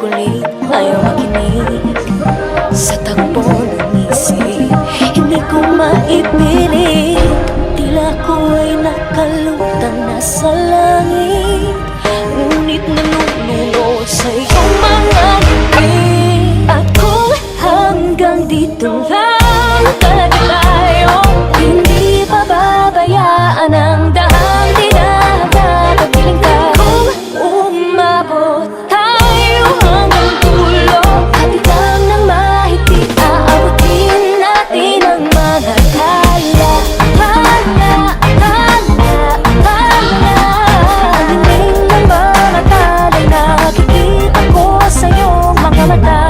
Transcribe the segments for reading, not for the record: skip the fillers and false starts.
kulit, ayaw makinig sa takbo ng isip. Hindi ko maipilit, tila ko ay nakalutang nasa langit, ngunit nanununod sa iyong mga ngiti. At kung hanggang dito lang talaga tayo, hindi pababayaan ang dahang di nakakapagpiling ka. Kung umabot tayo hanggang dulo, hatid lang ng mahigpit, aabutin natin ang mga hala. Pagdating ng mga talay, nakikita ko sa iyong mga mata.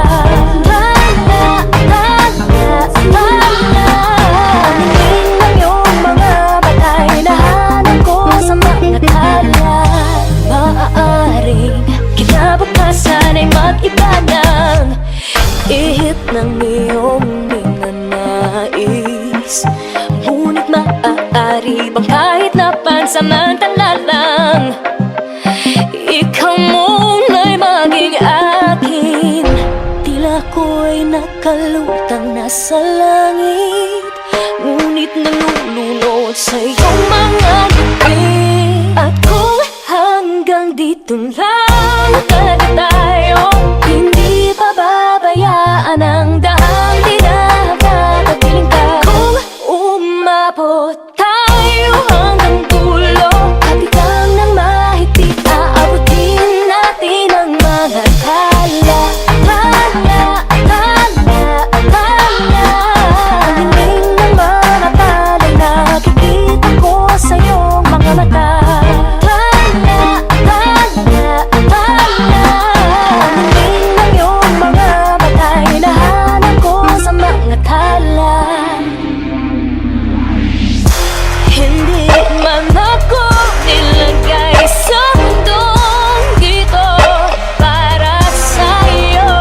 Kinabukasan ay mag-iba ng ihip ng iyong ninanais. Ngunit maaari bang kahit na pansamantala lang, ikaw muna'y maging akin? Tila ko'y nakalutang nasa langit, ngunit nalulunod sa iyong mga ngiti. At kung hanggang dito lang talaga tayo, hindi pababayaan ang dahang di nakakapagpiling ka. Kung umabot tayo hanggang dulo, hatid lang ng mahigpit, aabutin natin ang mga hala. Ang hiling ng mga talay, nakikita ko sa iyong mga mata. Hindi man ako nilagay sa mundong ito para sa'yo,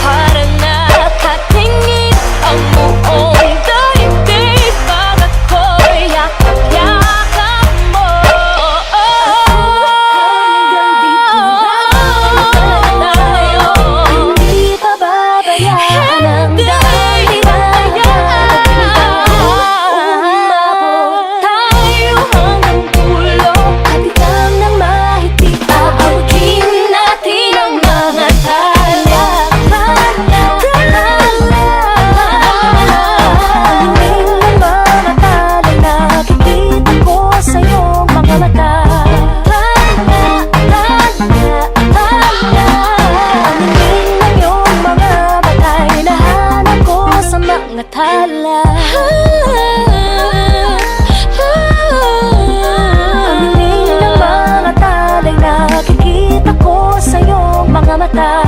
para nakatingin ang buong daigdig pag ako'y yakap-yakap mo. Hanggang dito lang tayo, hindi pababayaan ang dahang di tala. Ang hiling ng mga talay, nakikita ko sa iyong mga mata.